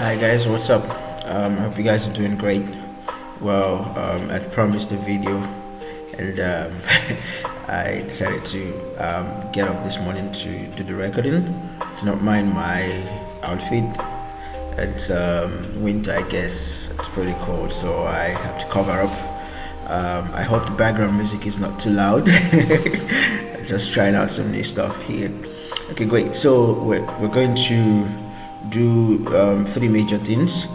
Hi guys, what's up? I hope you guys are doing great. Well, I promised a video, and I decided to get up this morning to do the recording. Do not mind my outfit. It's winter, I guess. It's pretty cold, so I have to cover up. I hope the background music is not too loud. Just trying out some new stuff here. Okay, great. So we're going to do three major things.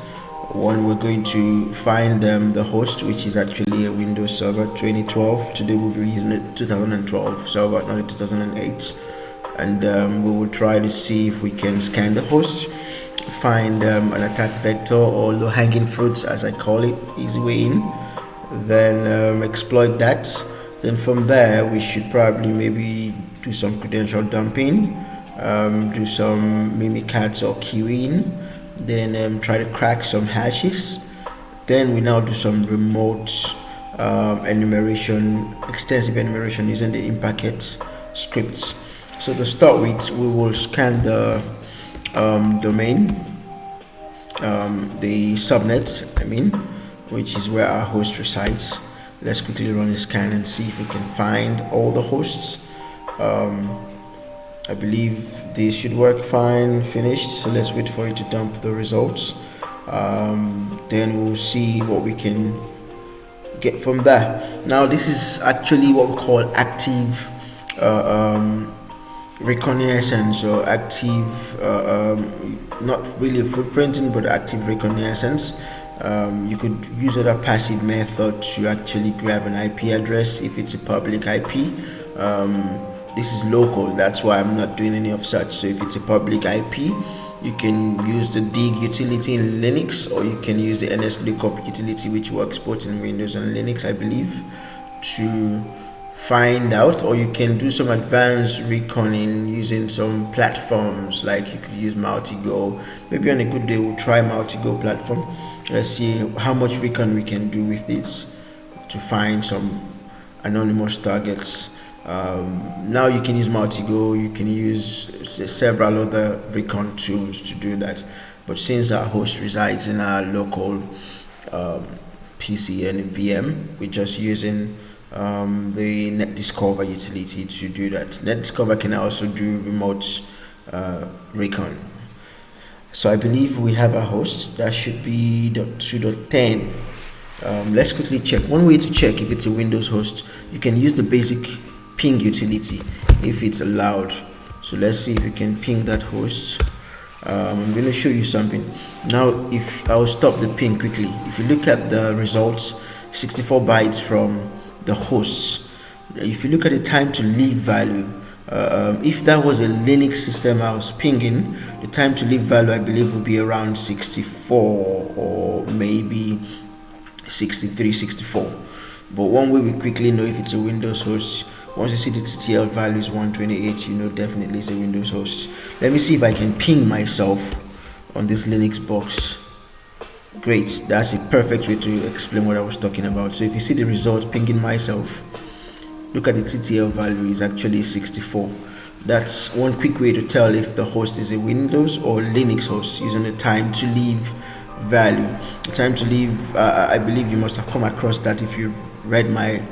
One, we're going to find the host, which is actually a Windows Server 2012. Today we'll be using a 2012 server, not a 2008. And we will try to see if we can scan the host, find an attack vector or low-hanging fruits, as I call it, easy way in. Then exploit that. Then from there, we should probably maybe do some credential dumping, do some mimikatz or Kiwi, then try to crack some hashes. Then we now do some remote enumeration, extensive enumeration using the in-packet scripts. So to start with, we will scan the domain, the subnet, which is where our host resides. Let's quickly run a scan and see if we can find all the hosts. I believe this should work fine. Finished. So let's wait for it to dump the results. Then we'll see what we can get from there. Now this is actually what we call active reconnaissance, or active, not really footprinting, but active reconnaissance. You could use other passive method to actually grab an IP address if it's a public IP. This is local, that's why I'm not doing any of such. So if it's a public IP, you can use the dig utility in Linux, or you can use the nslookup utility, which works both in Windows and Linux, I believe, to find out. Or you can do some advanced reconning using some platforms, like you could use Multigo. Maybe on a good day we'll try Multigo platform. Let's see how much recon we can do with this to find some anonymous targets. Now you can use Multigo, you can use several other recon tools to do that, but since our host resides in our local PC and VM, we're just using the NetDiscover utility to do that. NetDiscover can also do remote recon. So I believe we have a host that should be .2.10. Let's quickly check. One way to check if it's a Windows host, you can use the basic ping utility if it's allowed. So let's see if we can ping that host. I'm going to show you something now. If I'll stop the ping quickly, if you look at the results, 64 bytes from the hosts. If you look at the time to leave value, if that was a Linux system I was pinging, the time to leave value I believe would be around 64 or maybe 63, 64. But one way we quickly know if it's a Windows host, once you see the TTL value is 128, you know definitely it's a Windows host. Let me see if I can ping myself on this Linux box. Great, that's a perfect way to explain what I was talking about. So if you see the result, pinging myself, look at the TTL value is actually 64. That's one quick way to tell if the host is a Windows or Linux host, using the time to leave value. The time to leave, I believe you must have come across that if you've read my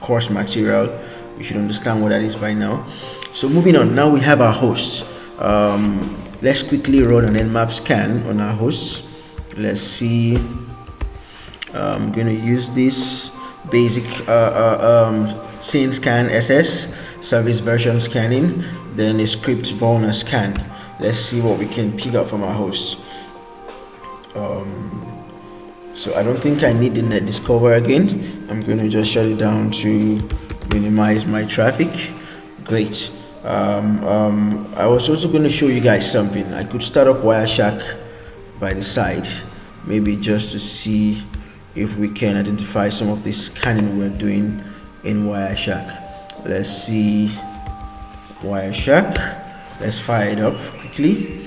course material. You should understand what that is by now. So moving on, now we have our hosts. Let's quickly run an nmap scan on our hosts. Let's see. I'm going to use this basic scene scan ss service version scanning, then a script Vuln scan. Let's see what we can pick up from our hosts. So I don't think I need the NetDiscover again. I'm going to just shut it down to minimize my traffic. Great. I was also going to show you guys something. I could start up Wireshark by the side, maybe just to see if we can identify some of this scanning we're doing in Wireshark. Let's see Wireshark. Let's fire it up quickly.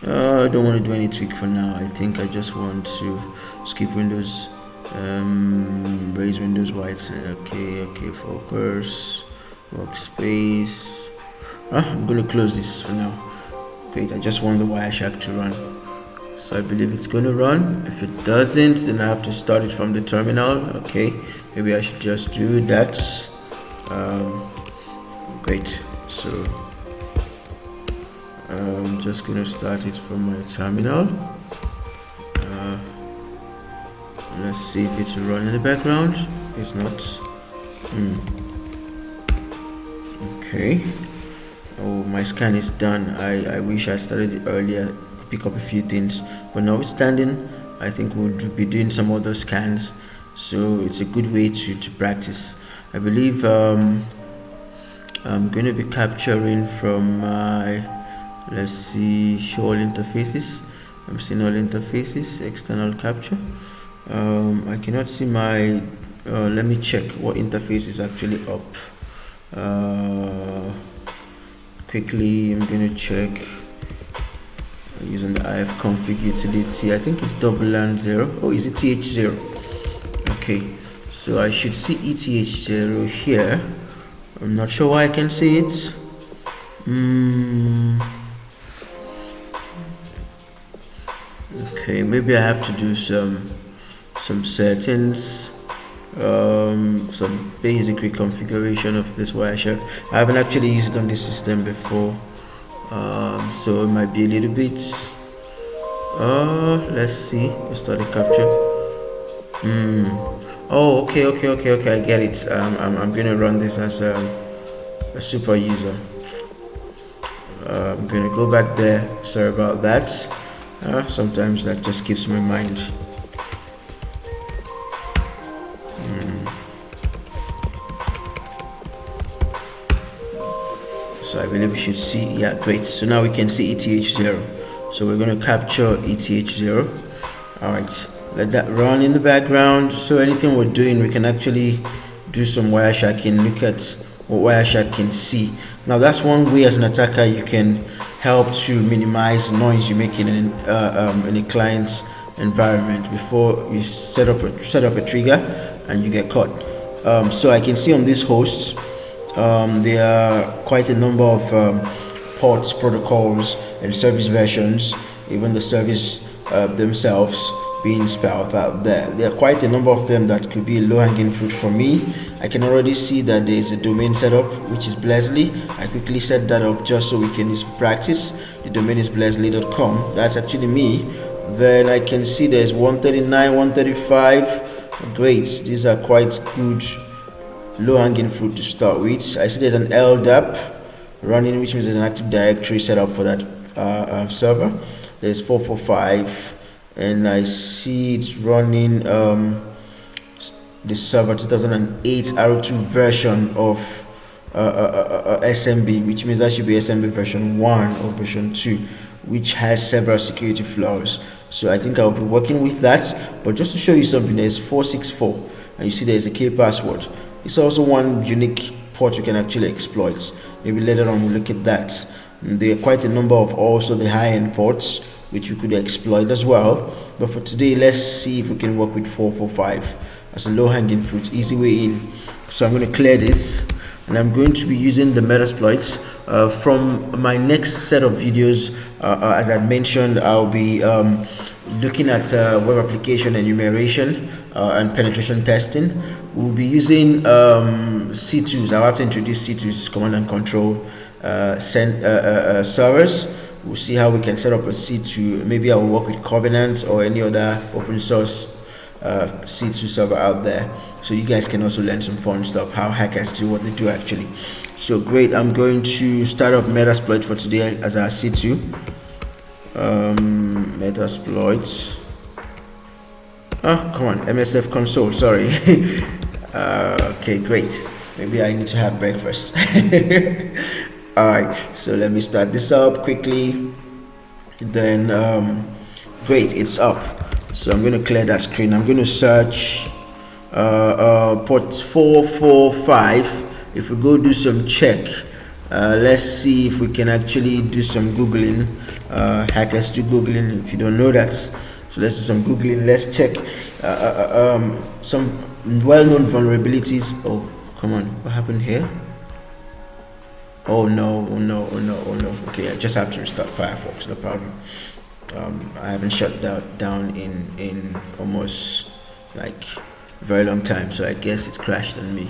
I don't want to do any tweak for now. I think I just want to skip Windows, raise Windows white. Okay, focus, workspace. I'm going to close this for now. Great, I just want the Wireshark to run. So I believe it's going to run. If it doesn't, then I have to start it from the terminal. Okay, maybe I should just do that. Great, so I'm just going to start it from my terminal. Let's see if it's running in the background. It's not. Okay. Oh, my scan is done. I wish I started it earlier to pick up a few things, but notwithstanding, I think we'll be doing some other scans, so it's a good way to practice. I believe I'm going to be capturing from my, let's see, show all interfaces. I'm seeing all interfaces, external capture. I cannot see my let me check what interface is actually up. Quickly, I'm going to check using the ifconfig utility. I think it's $0. Oh, is it th0? Okay, so I should see eth0 here. I'm not sure why I can see it. Okay, maybe I have to do some settings, some basic reconfiguration of this Wireshark. I haven't actually used it on this system before, so it might be a little bit. Let's see. Let's start the capture. Oh, okay. I get it. I'm going to run this as a super user. I'm going to go back there. Sorry about that. Sometimes that just keeps my mind. So I believe we should see, yeah, great. So now we can see ETH0. So we're going to capture ETH0. Alright, let that run in the background. So anything we're doing, we can actually do some Wiresharking, look at what Wireshark can see. Now that's one way as an attacker you can help to minimize noise you make in a client's environment before you set up a trigger and you get caught. So I can see on these hosts, there are quite a number of ports, protocols, and service versions, even the service themselves being spelled out there. There are quite a number of them that could be a low-hanging fruit for me. I can already see that there is a domain setup, which is Blesly. I quickly set that up just so we can use for practice. The domain is blesly.com. That's actually me. Then I can see there's 139, 135. Great. These are quite good low-hanging fruit to start with. I see there's an LDAP running, which means there's an Active Directory set up for that server. There's 445, and I see it's running the server 2008 R2 version of SMB, which means that should be SMB version 1 or version 2, which has several security flaws. So I think I'll be working with that. But just to show you something, there's 464, and you see there's a key password. It's also one unique port you can actually exploit. Maybe later on we'll look at that. And there are quite a number of also the high-end ports which you could exploit as well. But for today, let's see if we can work with 445 as a low-hanging fruit, easy way in. So I'm going to clear this, and I'm going to be using the Metasploit. From my next set of videos, as I mentioned, I'll be looking at web application enumeration and penetration testing. We'll be using C2s. I'll have to introduce C2s, command and control servers. We'll see how we can set up a C2. Maybe I will work with Covenant or any other open source C2 server out there, so you guys can also learn some fun stuff, how hackers do what they do actually. So great, I'm going to start up Metasploit for today as our C2. Metasploit. Oh, come on, MSF console, sorry. Okay, great. Maybe I need to have breakfast. Alright, so let me start this up quickly. Then, great, it's up. So I'm going to clear that screen. I'm going to search port 445. If we go do some check, let's see if we can actually do some Googling. Hackers do Googling if you don't know that. So let's do some Googling. Let's check some well-known vulnerabilities. Oh, come on, what happened here? Oh no, oh no, oh no, oh no. Okay, I just have to restart Firefox, no problem. I haven't shut that down in almost like a very long time, so I guess it crashed on me.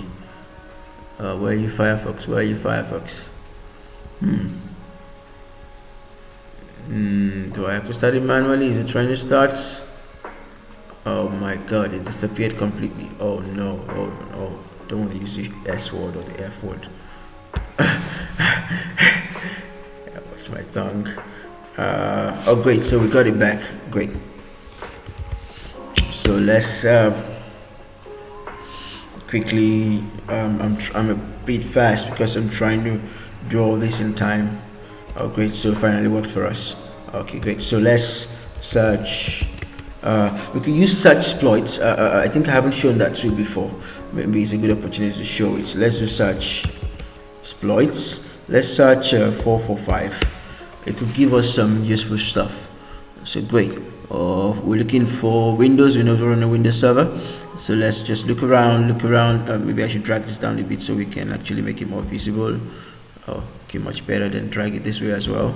Where are you, Firefox? Where are you, Firefox? Do I have to start it manually? Is it trying to start? Oh my god, it disappeared completely. Oh no, oh no. Don't want to use the S word or the F word. I watched my tongue. Oh great, so we got it back. Great. So let's quickly. I'm a bit fast because I'm trying to do all this in time. Oh great, so it finally worked for us. Okay, great. So let's search. We could use search exploits. I think I haven't shown that tool before. Maybe it's a good opportunity to show it. So let's do search exploits. Let's search 445. It could give us some useful stuff. So great. We're looking for Windows. We know we're on a Windows server. So let's just look around. Maybe I should drag this down a bit so we can actually make it more visible. Okay, much better than drag it this way as well.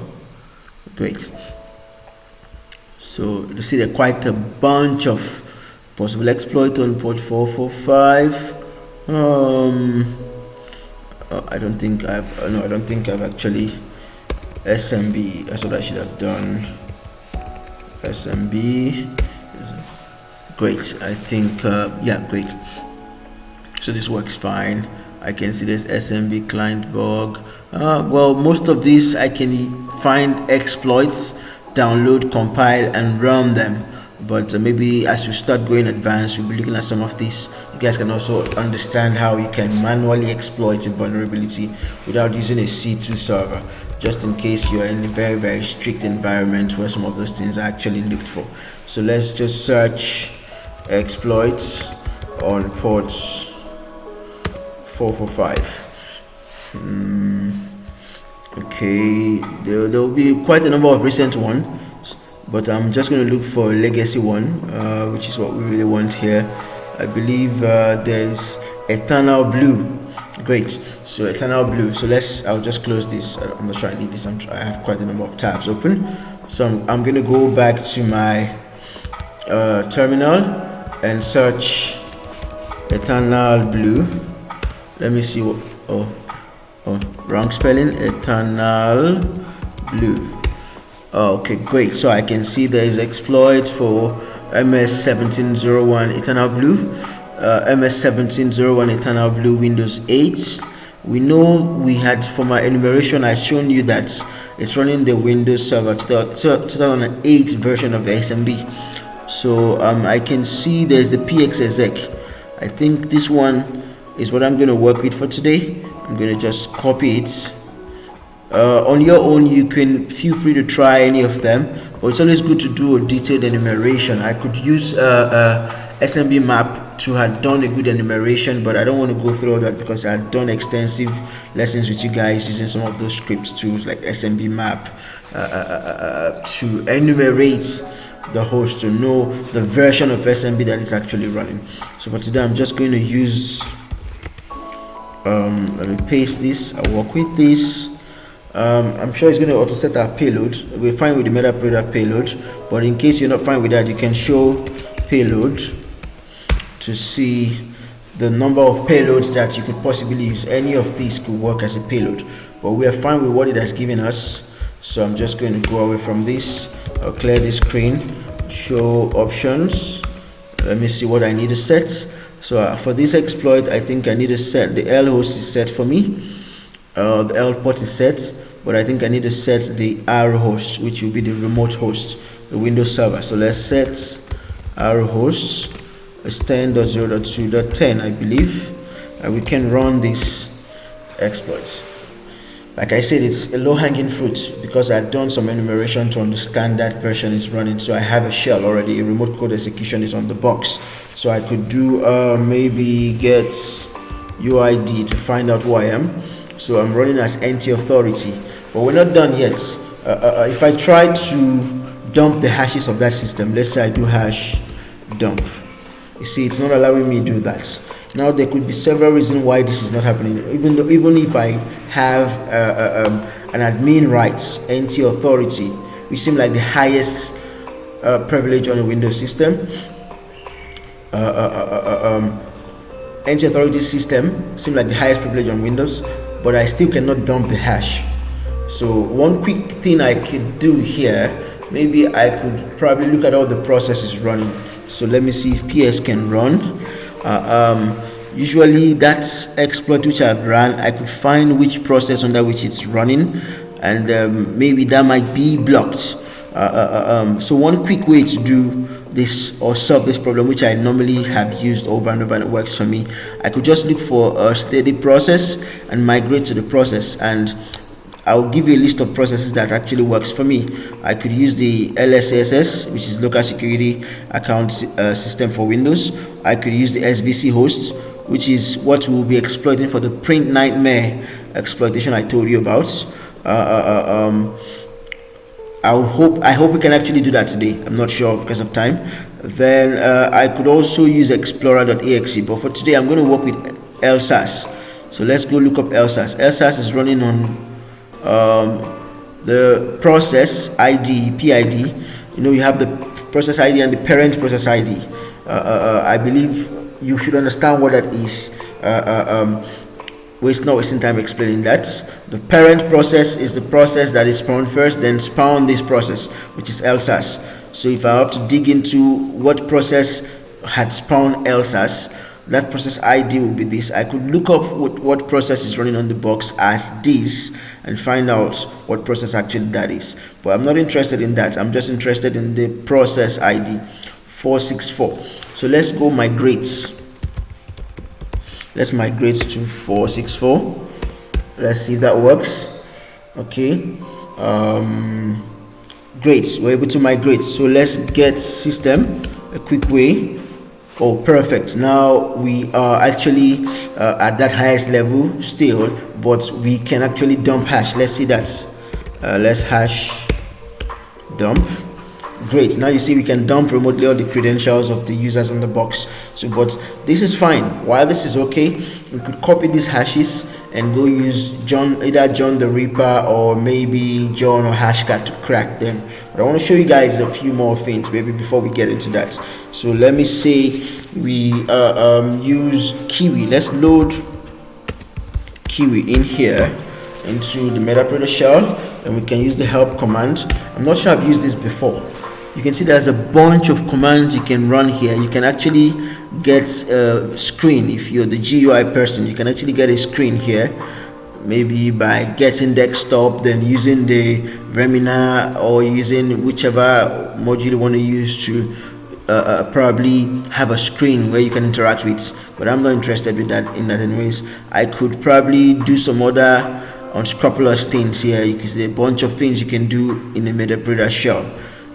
Great. So you see there are quite a bunch of possible exploit on port 445. I don't think I've actually SMB. That's what I should have done. SMB. Great. I think yeah, great. So this works fine. I can see this SMB client bug. Well, most of these I can find exploits, download, compile, and run them. But maybe as we start going advanced, we'll be looking at some of these. You guys can also understand how you can manually exploit a vulnerability without using a C2 server, just in case you're in a very, very strict environment where some of those things are actually looked for. So let's just search exploits on ports 445. Okay, there will be quite a number of recent ones, but I'm just going to look for a legacy one, which is what we really want here. I believe there's Eternal Blue. Great. So Eternal Blue. So I'll just close this. I'm not sure I need this. I have quite a number of tabs open. So I'm going to go back to my terminal and search Eternal Blue. Let me see what. Oh, wrong spelling. Eternal Blue. Okay, great. So I can see there is exploit for MS1701 Eternal Blue, MS1701 Eternal Blue Windows 8. We know we had, for my enumeration, I've shown you that it's running the Windows Server 2008 version of SMB. So I can see there's the PX exec. I think this one is what I'm going to work with for today. I'm going to just copy it. On your own, you can feel free to try any of them, but it's always good to do a detailed enumeration. I could use SMB map to have done a good enumeration, but I don't want to go through all that because I had done extensive lessons with you guys using some of those script tools like SMB map to enumerate the host, to know the version of SMB that is actually running. So for today, I'm just going to use let me paste this. I'll work with this. I'm sure it's going to auto set our payload. We're fine with the Metasploit payload, but in case you're not fine with that, you can show payload to see the number of payloads that you could possibly use. Any of these could work as a payload, but we are fine with what it has given us. So I'm just going to go away from this. I'll clear this screen, show options. Let me see what I need to set. So for this exploit, I think I need to set the L host is set for me. The L port is set, but I think I need to set the R host, which will be the remote host, the Windows server. So let's set R hosts as 10.0.2.10, I believe, and we can run this exploit. Like I said, it's a low-hanging fruit because I've done some enumeration to understand that version is running. So I have a shell already. A remote code execution is on the box. So I could do maybe get UID to find out who I am. So I'm running as NT authority, but we're not done yet. If I try to dump the hashes of that system, let's say I do hash dump. You see, it's not allowing me to do that. Now there could be several reasons why this is not happening. Even if I have an admin rights, NT authority, which seems like the highest privilege on a Windows system, NT authority system seems like the highest privilege on Windows, but I still cannot dump the hash. So one quick thing I could do here, maybe I could probably look at all the processes running. So let me see if PS can run. Usually that's exploit which I've ran, I could find which process under which it's running, and maybe that might be blocked. So one quick way to do this or solve this problem, which I normally have used over and over and it works for me, I could just look for a steady process and migrate to the process, and I'll give you a list of processes that actually works for me. I could use the LSASS, which is local security account system for Windows. I could use the SVC host, which is what we'll be exploiting for the print nightmare exploitation I told you about. I hope we can actually do that today. I'm not sure because of time. Then I could also use explorer.exe, but for today I'm going to work with LSASS. So let's go look up LSASS. LSASS is running on the process ID, PID. You know, you have the process ID and the parent process ID. I believe you should understand what that is. Not wasting time explaining that. The parent process is the process that is spawned first, then spawn this process, which is LSASS. So if I have to dig into what process had spawned LSASS, that process ID will be this. I could look up what process is running on the box as this and find out what process actually that is. But I'm not interested in that. I'm just interested in the process ID 464. So let's go migrate. Let's migrate to 464. Let's see if that works. Okay. Great. We're able to migrate. So let's get system a quick way. Oh, perfect. Now we are actually at that highest level still, but we can actually dump hash. Let's see that. Let's hash dump. Great. Now you see we can dump remotely all the credentials of the users in the box. So, but this is fine. While this is okay, we could copy these hashes and go use either John the Reaper or maybe John or Hashcard to crack them. But I want to show you guys a few more things maybe before we get into that. So let me say we use Kiwi. Let's load Kiwi in here into the Metasploit shell, and we can use the help command. I'm not sure I've used this before. You can see there's a bunch of commands you can run here. You can actually get a screen. If you're the GUI person, you can actually get a screen here, maybe by getting desktop, then using the Remina or using whichever module you want to use to probably have a screen where you can interact with. But I'm not interested with that in that anyways. I could probably do some other unscrupulous things here. You can see a bunch of things you can do in the Metasploit shell.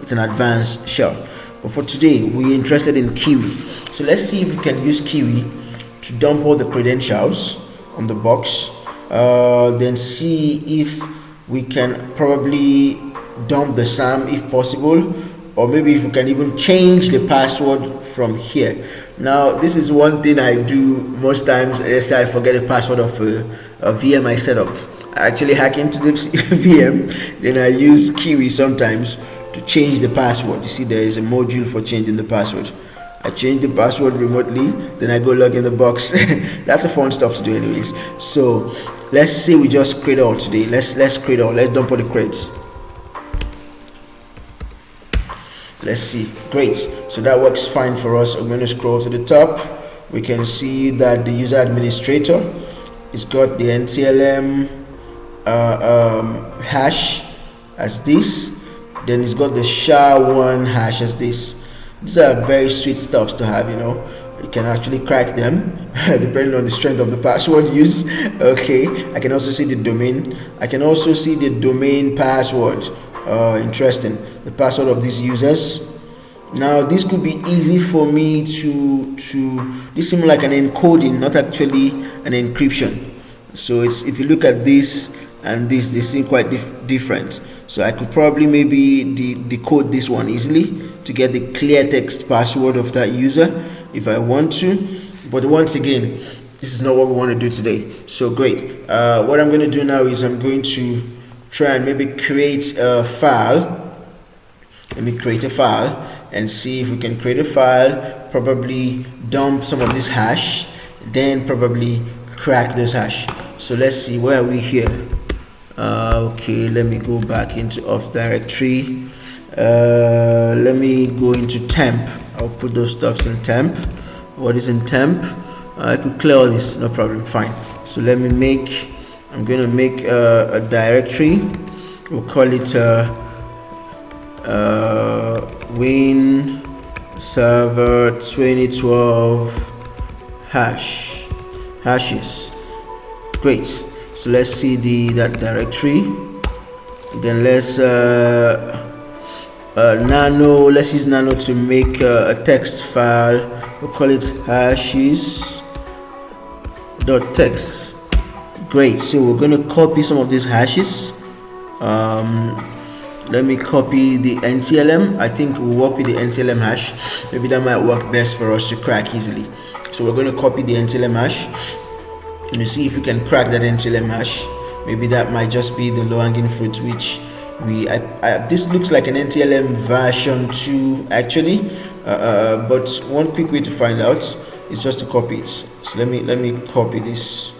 It's an advanced shell, but for today we're interested in Kiwi. So let's see if we can use Kiwi to dump all the credentials on the box, then see if we can probably dump the SAM if possible, or maybe if we can even change the password from here. Now this is one thing I do most times. Let's say I forget the password of a VM I set up. I actually hack into the VM, then I use Kiwi sometimes to change the password. You see there is a module for changing the password. I change the password remotely, then I go log in the box. That's a fun stuff to do anyways. So let's say we just create all today. Let's create all. Let's dump all the crates. Let's see. Great. So that works fine for us. I'm going to scroll to the top. We can see that the user administrator is got the NTLM hash as this. Then it's got the SHA-1 hash as this. These are very sweet stuffs to have, you know. You can actually crack them depending on the strength of the password used. Okay, I can also see the domain. I can also see the domain password. Interesting. The password of these users. Now this could be easy for me to this seems like an encoding, not actually an encryption. So it's, if you look at this, and this, they seem quite different. So I could probably maybe decode this one easily to get the clear text password of that user if I want to. But once again, this is not what we want to do today. So great. What I'm going to do now is I'm going to try and maybe create a file. Let me create a file and see if we can create a file, probably dump some of this hash, then probably crack this hash. So let's see, where are we here? Okay, let me go back into off directory. Let me go into temp. I'll put those stuffs in temp. What is in temp? I could clear all this, no problem, fine. So let me make, I'm going to make a directory. We'll call it win server 2012 hashes. Great. So let's see that directory. Then let's nano, let's use nano to make a text file. We'll call it hashes.text. Great. So we're going to copy some of these hashes. Let me copy the NTLM. I think we'll work with the NTLM hash. Maybe that might work best for us to crack easily. So we're going to copy the NTLM hash and you see if we can crack that NTLM hash. Maybe that might just be the low-hanging fruit, which this looks like an NTLM version 2 actually, but one quick way to find out is just to copy it. So let me copy this.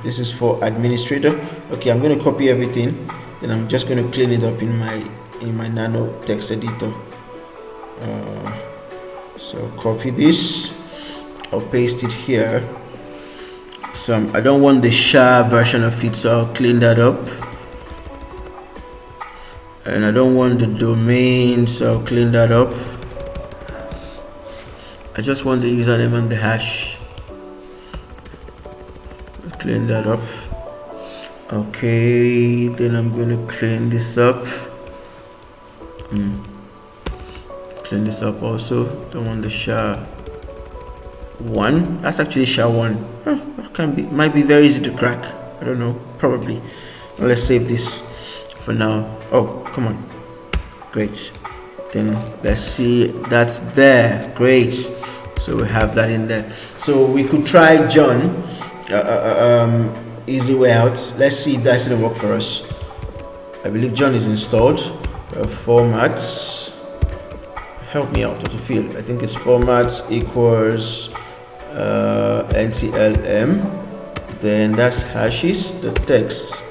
This is for administrator. Okay, I'm going to copy everything, then I'm just going to clean it up in my nano text editor. So copy this, I'll paste it here. So I don't want the SHA version of it, so I'll clean that up. And I don't want the domain, so I'll clean that up. I just want the username and the hash. I'll clean that up. Okay, then I'm going to clean this up. Clean this up also. Don't want the SHA-1. That's actually SHA-1. Might be very easy to crack. I don't know. Probably. Well, let's save this for now. Oh, come on. Great. Then let's see. That's there. Great. So we have that in there. So we could try John. Easy way out. Let's see if that's gonna work for us. I believe John is installed. Formats. Help me out with the field. I think it's formats equals NTLM. Then that's hashes, the text.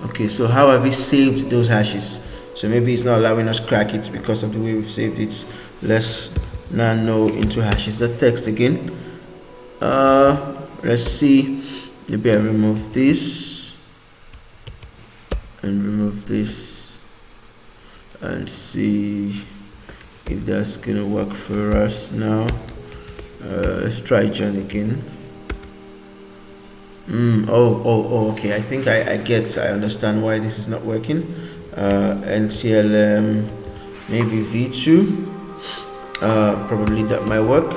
Okay, so how have we saved those hashes? So maybe it's not allowing us crack it because of the way we've saved it. Let's nano into hashes, the text again. Let's see. Maybe I remove this and remove this and see if that's gonna work for us now. Let's try John again. Okay, I think I understand why this is not working. NTLM maybe v2, probably that might work.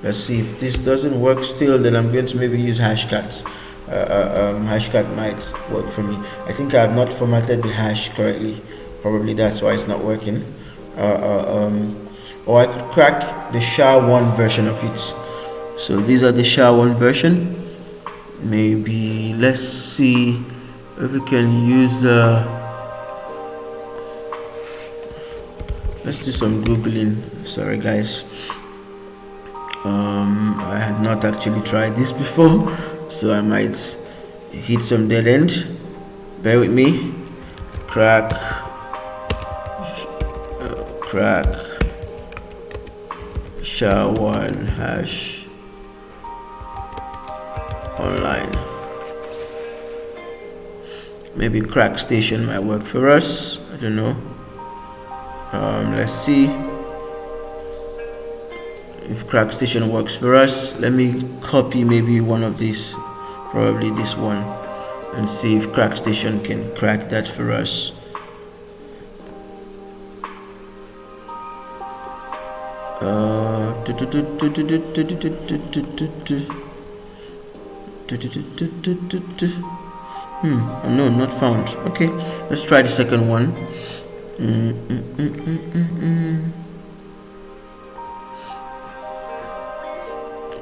Let's see if this doesn't work still, then I'm going to maybe use Hashcards. Hashcard might work for me. I think I have not formatted the hash correctly. Probably that's why it's not working. Or I could crack the SHA-1 version of it. So these are the SHA-1 version. Maybe let's see if we can use let's do some googling. Sorry guys, I had not actually tried this before, so I might hit some dead end. Bear with me. Crack SHA-1 hash online. Maybe crack station might work for us. I don't know. Let's see if crack station works for us. Let me copy maybe one of these, probably this one, and see if crack station can crack that for us. No, not found. Okay, let's try the second one.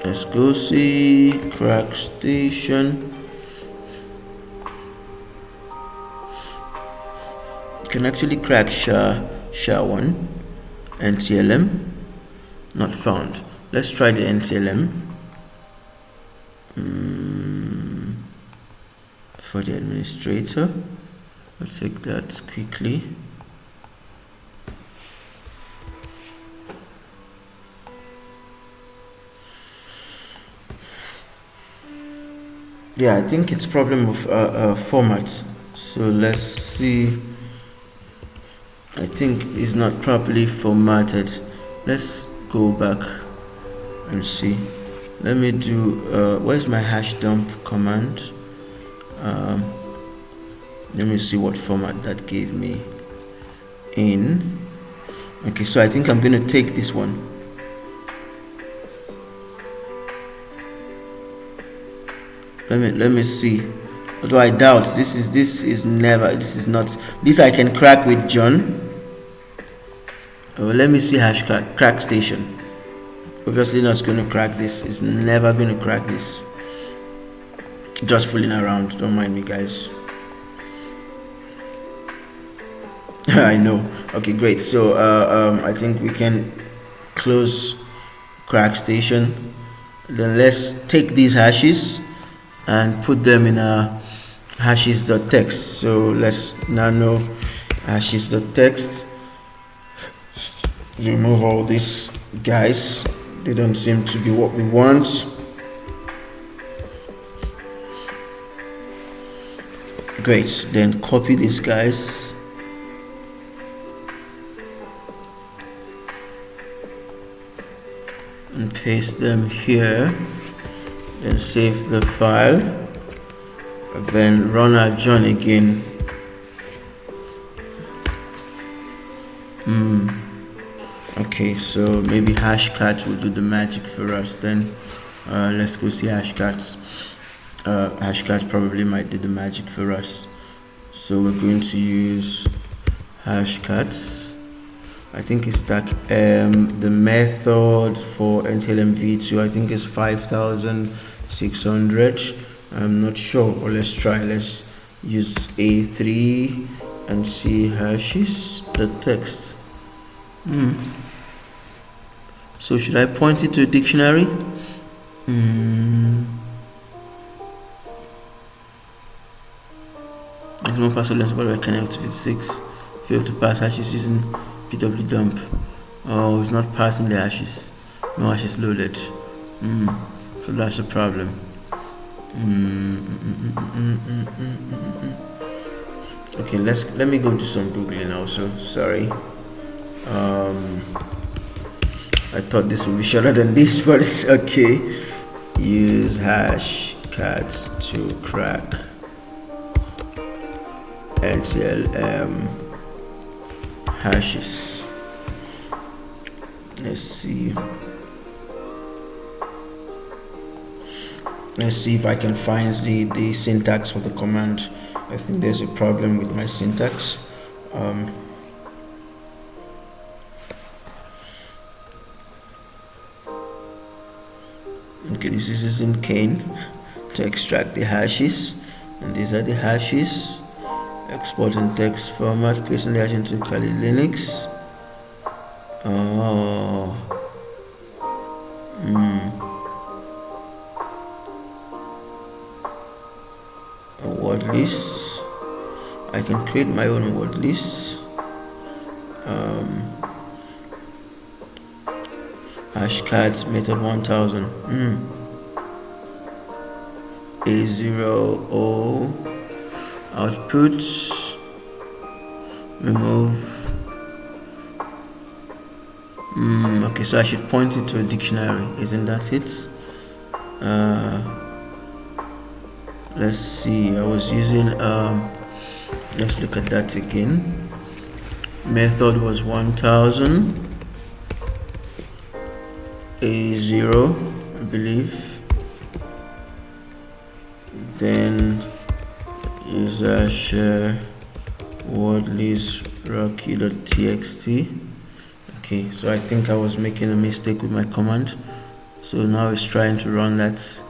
Let's go see crack station. Can actually crack SHA-1 NTLM. Not found. Let's try the NTLM. For the administrator, I'll take that quickly. Yeah, I think it's problem of formats. So let's see. I think it's not properly formatted. Let's go back and see. Let me do where's my hash dump command? Let me see what format that gave me in. Okay, so I think I'm going to take this one. Let me see. Although I doubt this is not this I can crack with John. Well, let me see Hashcard crack station. Obviously not going to crack this. It's never going to crack this. Just fooling around. Don't mind me, guys. I know. Okay, great. So I think we can close crack station. Then let's take these hashes and put them in a hashes.txt. So let's now know hashes.txt. Remove all these guys. They don't seem to be what we want. Great. Then copy these guys. And paste them here. Then save the file. And then run our John again. Okay, so maybe Hashcards will do the magic for us then. Let's go see Hashcards. Hashcards probably might do the magic for us. So we're going to use Hashcards. I think it's that the method for NTLM v2 I think is 5,600. I'm not sure, but let's try. Let's use A3 and see hashes the text. So should I point it to a dictionary? Maximum password length by connect to 56. Failed to pass hashes using pw dump. Oh, it's not passing the hashes. No hashes loaded. So that's a problem. Okay, let me go do some googling also. Sorry. I thought this would be shorter than this, but it's okay. Use Hashcards to crack NTLM hashes. Let's see if I can find the syntax for the command. I think there's a problem with my syntax. Okay, this is using Cane to extract the hashes, and these are the hashes. Export in text format, pasting the hash into Kali Linux. A word list. I can create my own word list. Hashcards method 1000. A0O output. Remove. Okay, so I should point it to a dictionary. Isn't that it? Let's see. I was using. Let's look at that again. Method was 1000. A0, I believe. then user share word list rocky.txt. okay, so I think I was making a mistake with my command, so now it's trying to run that.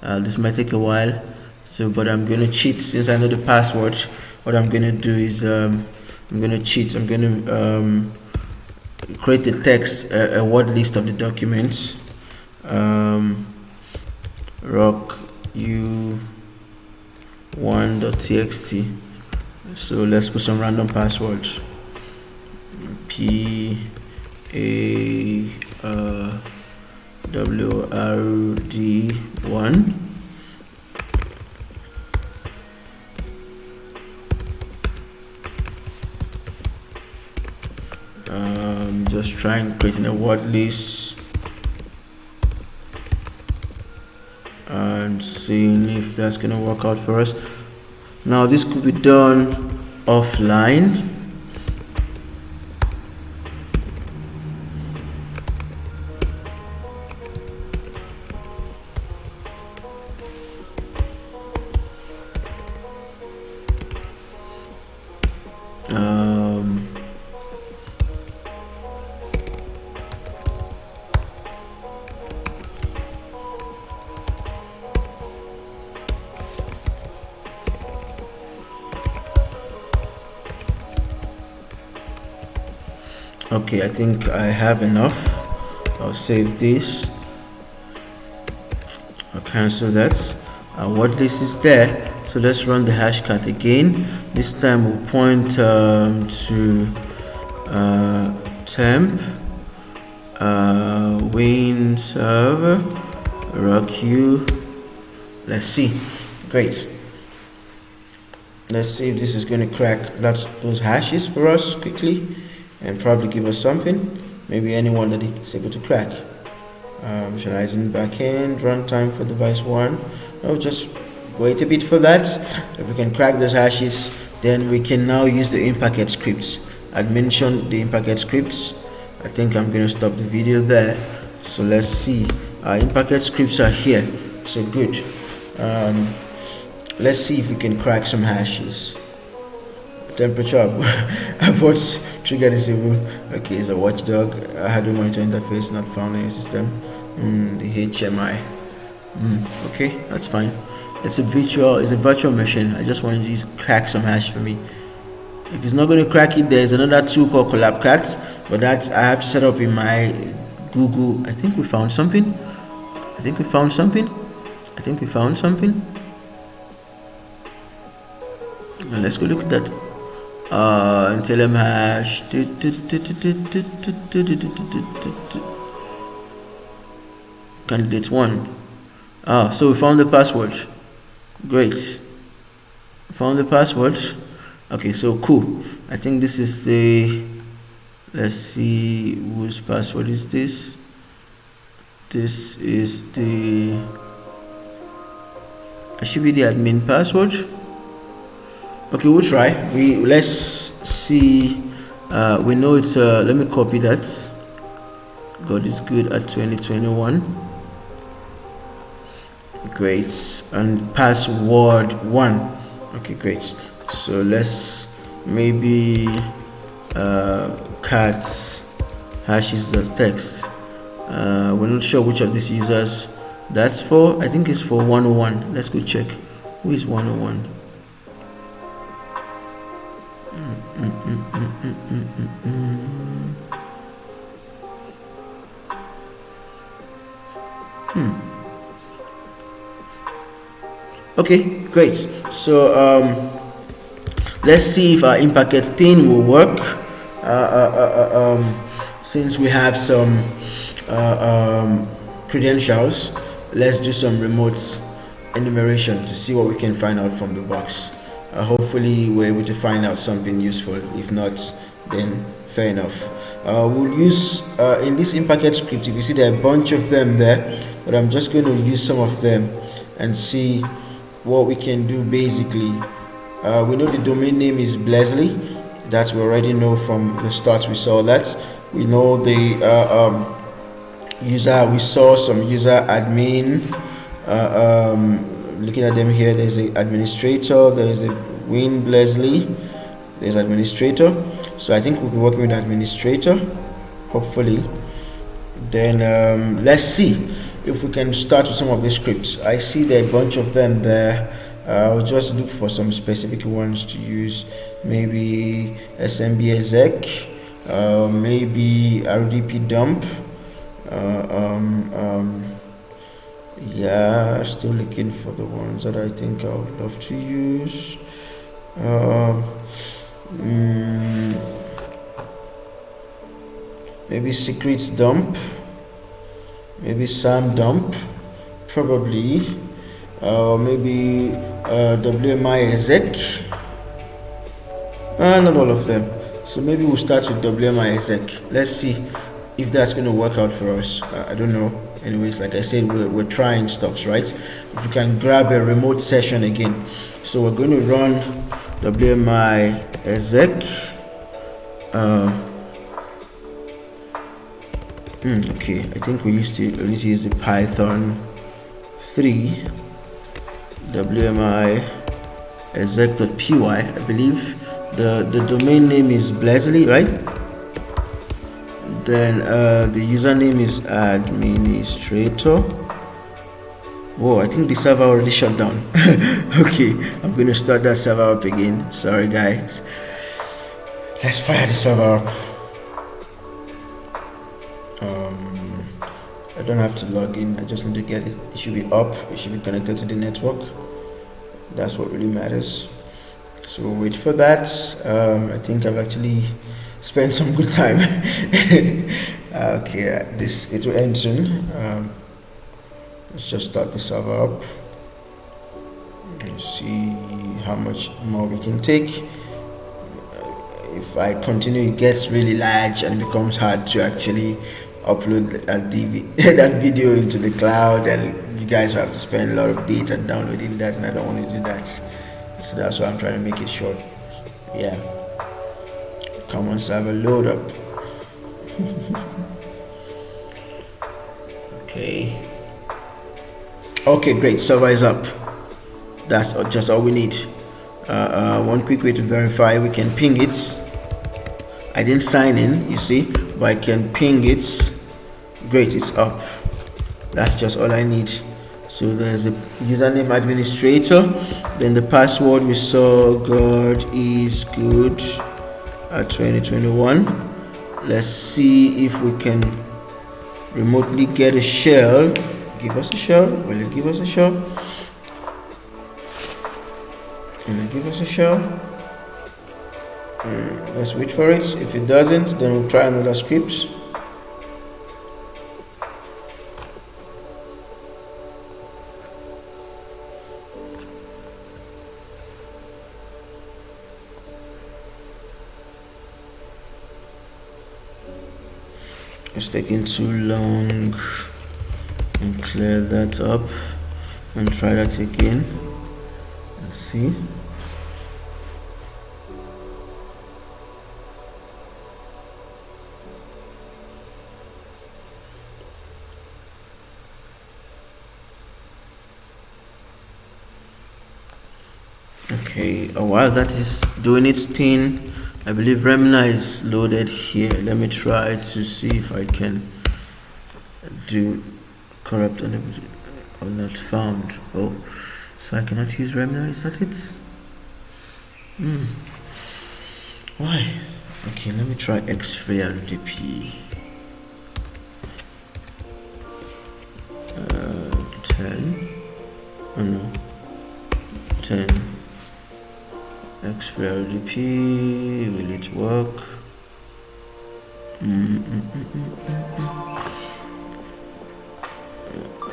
This might take a while, so but I'm going to cheat since I know the password. What I'm going to do is I'm going to cheat. I'm going to create a text, a word list of the documents. Rock u1.txt. so let's put some random passwords. PAWRD1. Just trying creating a word list and seeing if that's gonna work out for us. Now this could be done offline. Okay, I think I have enough. I'll save this. I'll cancel that. Word list is there, so let's run the hashcard again. This time we'll point to temp win server rock you. Let's see. Great. Let's see if this is going to crack those hashes for us quickly and probably give us something, maybe anyone that it's able to crack. Initializing backend, runtime for device 1. I'll just wait a bit for that. If we can crack those hashes, then we can now use the in-packet scripts. I'd mentioned the in-packet scripts. I think I'm going to stop the video there. So let's see. Our in-packet scripts are here. So good. Let's see if we can crack some hashes. Temperature about trigger disable. Okay, it's a watchdog. Hardware monitor interface not found in your system. The HMI. Okay, that's fine. It's a virtual machine. I just wanted you to crack some hash for me. If it's not going to crack it, there's another tool called CollabCats, but that's I have to set up in my Google. I think we found something. Let's go look at that. And tell them hash candidate 1. So we found the password. Great. Found the password. Okay, so cool. I think this is the, let's see whose password is this. This is the, it should be the admin password. Okay, we'll try. Let's see. We know it's let me copy that. God is good at 2021. Great. And password 1. Okay, great. So let's maybe cats hashes the text. We're not sure which of these users that's for. I think it's for 101. Let's go check. Who is 101? Okay, great. So let's see if our in-packet thing will work. Since we have some credentials, let's do some remote enumeration to see what we can find out from the box. Hopefully we're able to find out something useful. If not, then fair enough. We'll use in this in-packet script, if you see there are a bunch of them there, but I'm just going to use some of them and see what we can do. Basically, we know the domain name is Blesley. That we already know from the start. We saw that. We know the user. We saw some user admin looking at them here, there's an administrator, there's a Win Blesley, there's administrator. So I think we'll be working with administrator, hopefully. Then let's see if we can start with some of the scripts. I see there are a bunch of them there. I'll just look for some specific ones to use. Maybe SMB exec, maybe RDP dump. Yeah, still looking for the ones that I think I would love to use. Maybe secrets dump, maybe SAM dump, probably, maybe WMI exec. Not all of them. So maybe we'll start with WMI exec. Let's see if that's going to work out for us. I don't know. Anyways, like I said, we're trying stuffs, right? If we can grab a remote session again. So we're going to run WMI exec. Okay, I think we need to use the Python 3 WMI exec.py. I believe the domain name is Blesley, right? Then the username is administrator. Whoa, I think the server already shut down. Okay, I'm going to start that server up again. Sorry guys. Let's fire the server up. I don't have to log in, I just need to get it. It should be up, it should be connected to the network. That's what really matters. So we'll wait for that. I think I've actually spent some good time. Okay, it will end soon. Let's just start the server up and see how much more we can take. If I continue, it gets really large and it becomes hard to actually upload that video into the cloud, and you guys have to spend a lot of data downloading that, and I don't want to do that. So that's why I'm trying to make it short. Yeah, common server load up. Okay, great, server is up. That's just all we need. One quick way to verify, we can ping it. I didn't sign in, you see, but I can ping it. Great, it's up. That's just all I need. So there's a username administrator, then the password we saw, God is good at 2021. Let's see if we can remotely get a shell. Give us a shell. Will it give us a shell? Will it give us a shell? Let's wait for it. If it doesn't, then we'll try another script. It's taking too long. And clear that up and try that again. Let's see. Okay, while that is doing its thing, I believe Remina is loaded here. Let me try to see if I can do corrupt or not found. Oh, so I cannot use Remina, is that it? Why? Okay, let me try X3RDP. 10. Oh no. 10. X3RDP. Will it work?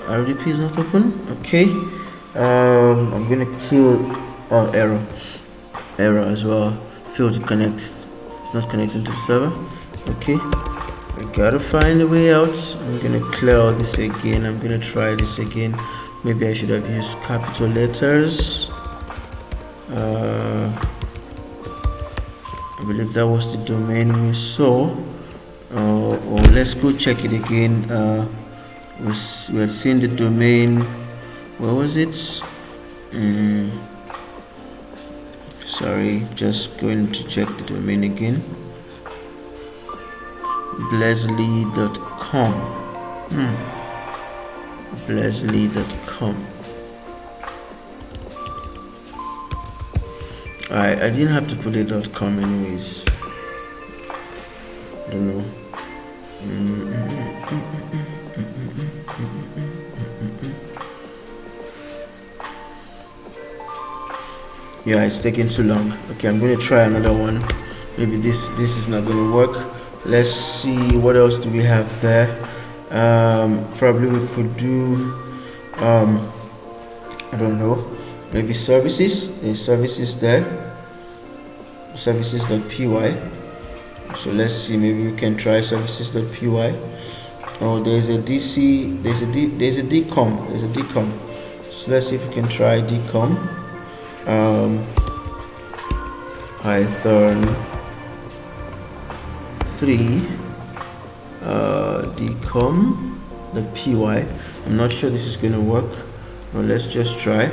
RDP is not open. Okay. I'm gonna kill error as well. Fail to connect. It's not connecting to the server. Okay. We gotta find a way out. I'm gonna clear all this again. I'm gonna try this again. Maybe I should have used capital letters. I believe that was the domain we saw. Or let's go check it again. We had seen the domain. Where was it? Sorry, just going to check the domain again. Blesly.com. Blesly.com. I didn't have to put a .com anyways. I don't know. Yeah, it's taking too long. Okay, I'm going to try another one. Maybe this is not going to work. Let's see, what else do we have there? Probably we could do I don't know, maybe services. There's services there, services.py. So let's see, maybe we can try services.py. Oh, there's a DC, there's a DCOM. So let's see if we can try DCOM. Python 3 DCOM.py. I'm not sure this is going to work, but let's just try.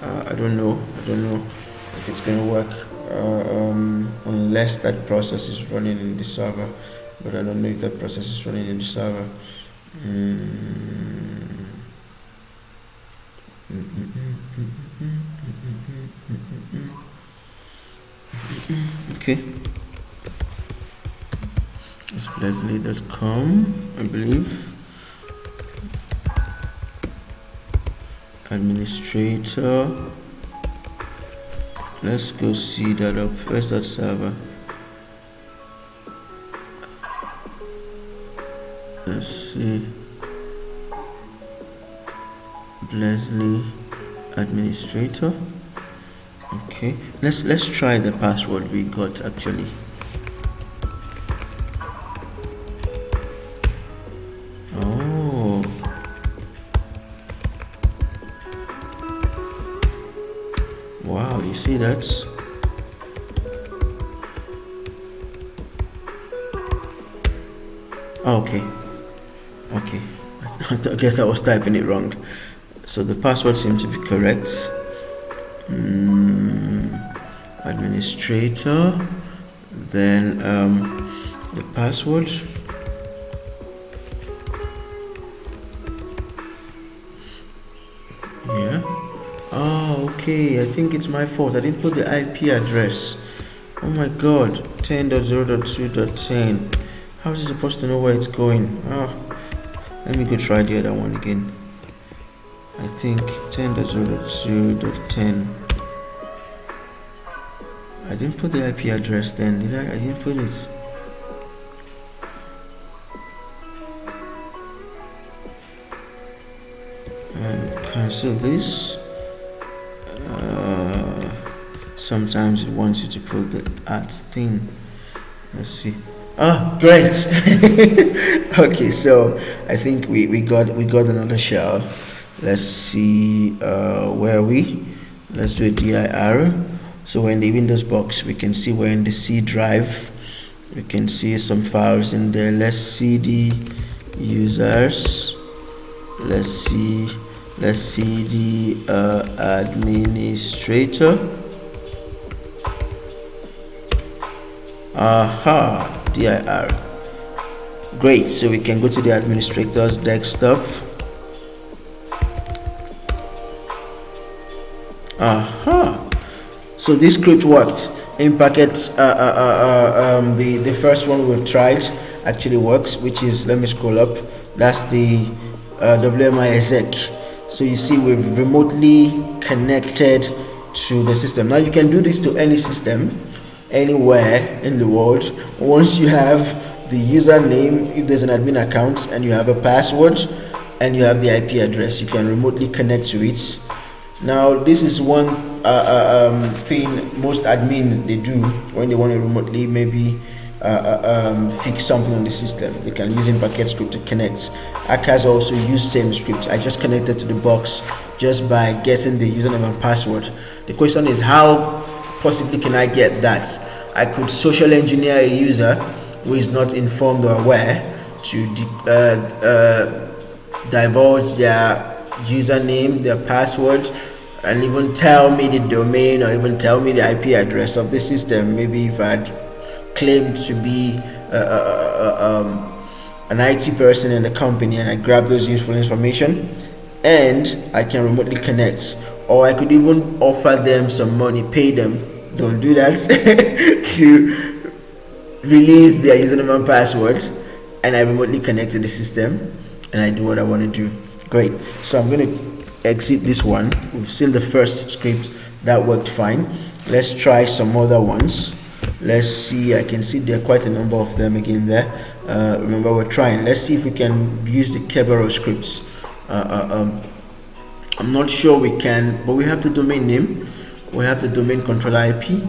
I don't know if it's going to work unless that process is running in the server, but I don't know if that process is running in the server. Okay, it's blesly.com, I believe. Administrator. Let's go see that up. Where's that server? Let's see. Blesly administrator. Okay, let's try the password we got actually. Oh, wow, you see that? Okay, I guess I was typing it wrong. So the password seems to be correct. Administrator, then the password. Yeah. Oh, okay, I think it's my fault. I didn't put the IP address. Oh my god, 10.0.2.10. How is it supposed to know where it's going? Let me go try the other one again. I think 10.0.2.10. I didn't put the IP address then, did I? I didn't put it. Cancel this. Sometimes it wants you to put the thing. Let's see. Great. Okay, so I think we got another shell. Let's see, where are we? Let's do a dir. So we're in the Windows box. We can see we're in the C drive. We can see some files in there. Let's see the users. Let's see the administrator. Dir. Great. So we can go to the administrator's desktop. So this script worked in packets. The first one we've tried actually works, which is, let me scroll up, that's the WMI exec. So you see we've remotely connected to the system. Now you can do this to any system anywhere in the world. Once you have the username, if there's an admin account, and you have a password and you have the IP address, you can remotely connect to it. Now this is one thing most admins they do when they want to remotely maybe fix something on the system. They can use in packet script to connect. Hackers also use same script. I just connected to the box just by getting the username and password. The question is, how possibly can I get that? I could social engineer a user who is not informed or aware to divulge their username, their password, and even tell me the domain or even tell me the IP address of the system. Maybe if I'd claimed to be an IT person in the company, and I grab those useful information, and I can remotely connect, or I could even offer them some money, pay them. Don't do that to release their username and password, and I remotely connect to the system and I do what I want to do. Great. So I'm going to exit this one. We've seen the first script that worked fine. Let's try some other ones. Let's see. I can see there are quite a number of them again there. Remember, we're trying. Let's see if we can use the Kerberos scripts. I'm not sure we can, but we have the domain name, we have the domain controller IP,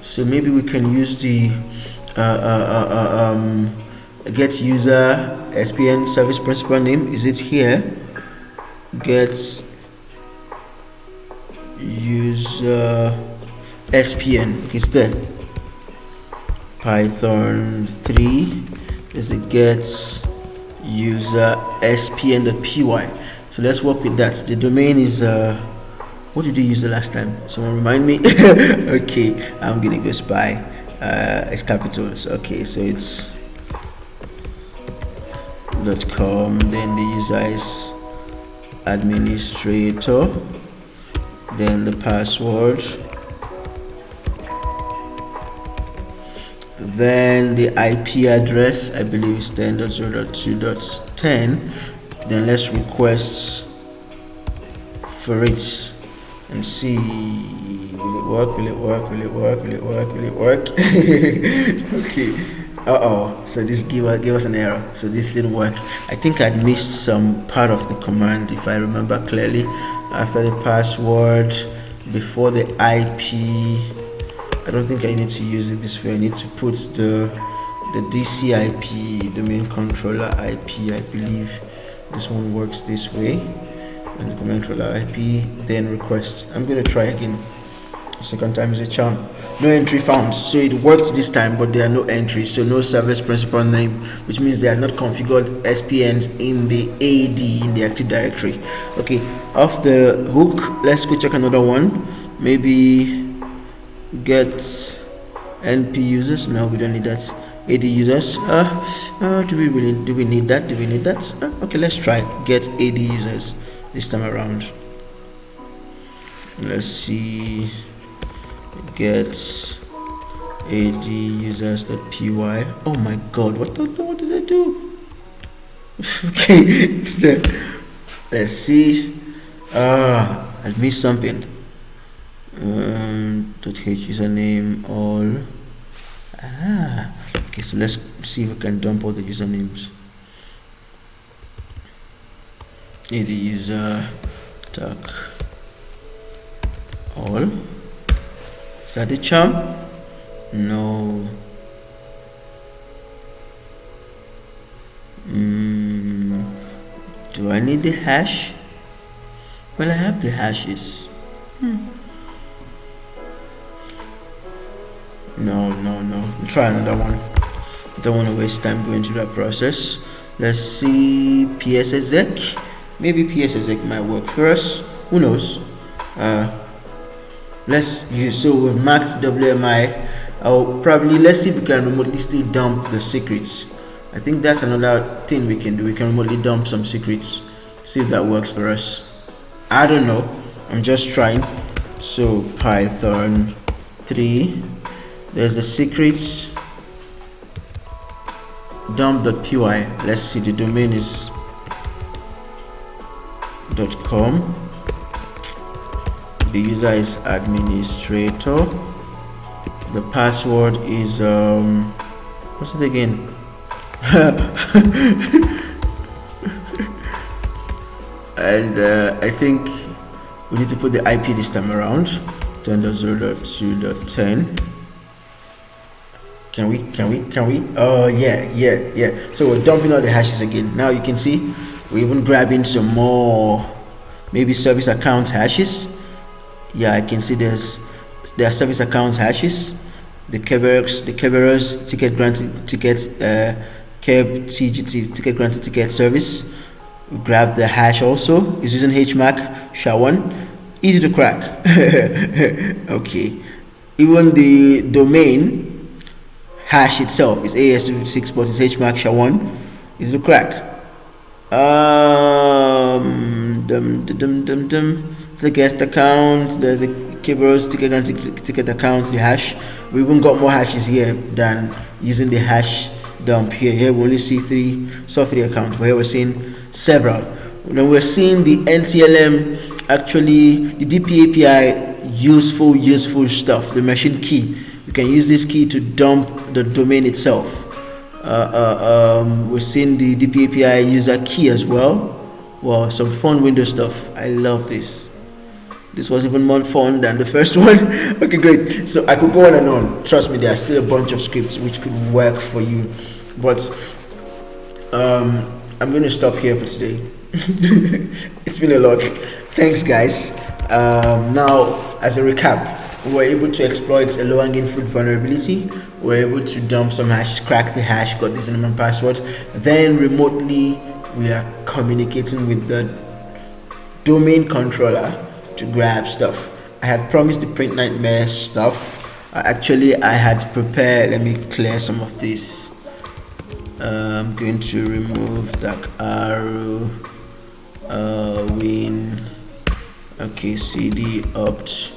so maybe we can use the get user SPN service principal name. Is it here? Get user SPN. Okay, it's there. Python 3 is a get user SPN.py. So let's work with that. The domain is what did you use the last time? Someone remind me. Okay, I'm gonna go spy. It's capitals. Okay, so it's .com. Then the user is administrator. Then the password. Then the IP address, I believe is 10.0.2.10. Then let's request for it and see, will it work, will it work, will it work, will it work, will it work? Okay, so this gave us an error, so this didn't work. I think I'd missed some part of the command, if I remember clearly. After the password, before the IP, I don't think I need to use it this way. I need to put the DC IP, domain controller IP. I believe this one works this way. And the domain controller IP, then request. I'm going to try again. Second time is a charm. No entry found. So it worked this time, but there are no entries. So no service principal name, which means they are not configured SPNs in the AD, in the Active Directory. Okay, off the hook, let's go check another one. Maybe get NP users. No, we don't need that. AD users. Do we need that? Do we need that? Okay, let's try get AD users this time around. Let's see. Get AD users.py. Oh my god, what did I do? Okay, it's there. Let's see. I missed something. .h username all. Okay, so let's see if we can dump all the usernames. AD user talk all. Is that the charm? No. Do I need the hash? Well, I have the hashes. No. We'll try another one. Don't want to waste time going through that process. Let's see. PSSEC. Maybe PSSEC might work for us. Who knows? Let's use. So we've marked WMI. Let's see if we can remotely still dump the secrets. I think that's another thing we can do. We can remotely dump some secrets. See if that works for us. I don't know. I'm just trying. So Python 3. There's the secrets dump.py. Let's see, the domain is .com. The user is administrator. The password is what's it again? And I think we need to put the IP this time around. 10.0.2.10. Can we? Oh yeah. So we're dumping all the hashes again. Now you can see we're even grabbing some more, maybe service account hashes. Yeah, I can see there are service account hashes. The Kerberos ticket granted ticket Keb TGT ticket granted ticket service. We grab the hash also. It's using HMAC SHA1. Easy to crack. Okay. Even the domain hash itself is AS256, but it's HMAC SHA1. Easy to crack. It's a guest account. There's a keyboards ticket account. The hash. We even got more hashes here than using the hash dump here. Here we only see saw three accounts, but here we're seeing several. Then we're seeing the NTLM, actually the DP API, useful stuff. The machine key. You can use this key to dump the domain itself. We're seeing the DP API user key as well. Wow, some fun Windows stuff. I love this. This was even more fun than the first one. Okay, great. So I could go on and on. Trust me, there are still a bunch of scripts which could work for you. But I'm going to stop here for today. It's been a lot. Thanks, guys. Now, as a recap, we were able to exploit a low-hanging fruit vulnerability. We were able to dump some hash, crack the hash, got the username and password. Then remotely, we are communicating with the domain controller to grab stuff. I had promised the print nightmare stuff. Actually, I had prepared. Let me clear some of this. I'm going to remove dark arrow, win. Okay, cd opt,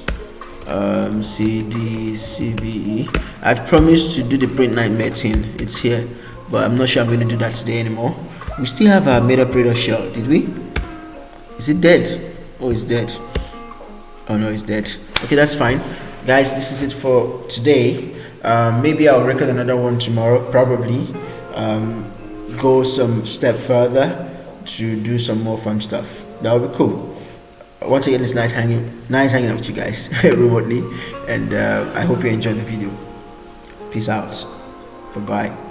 cd cve. I'd promised to do the print nightmare thing. It's here, but I'm not sure I'm going to do that today anymore. We still have our Metasploit shell, did we? Is it dead? Oh, it's dead. Oh no, it's dead. Okay, that's fine, guys. This is it for today. Maybe I'll record another one tomorrow, probably. Go some step further to do some more fun stuff. That would be cool. Once again, it's nice hanging out with you guys remotely, and I hope you enjoyed the video. Peace out. Bye bye.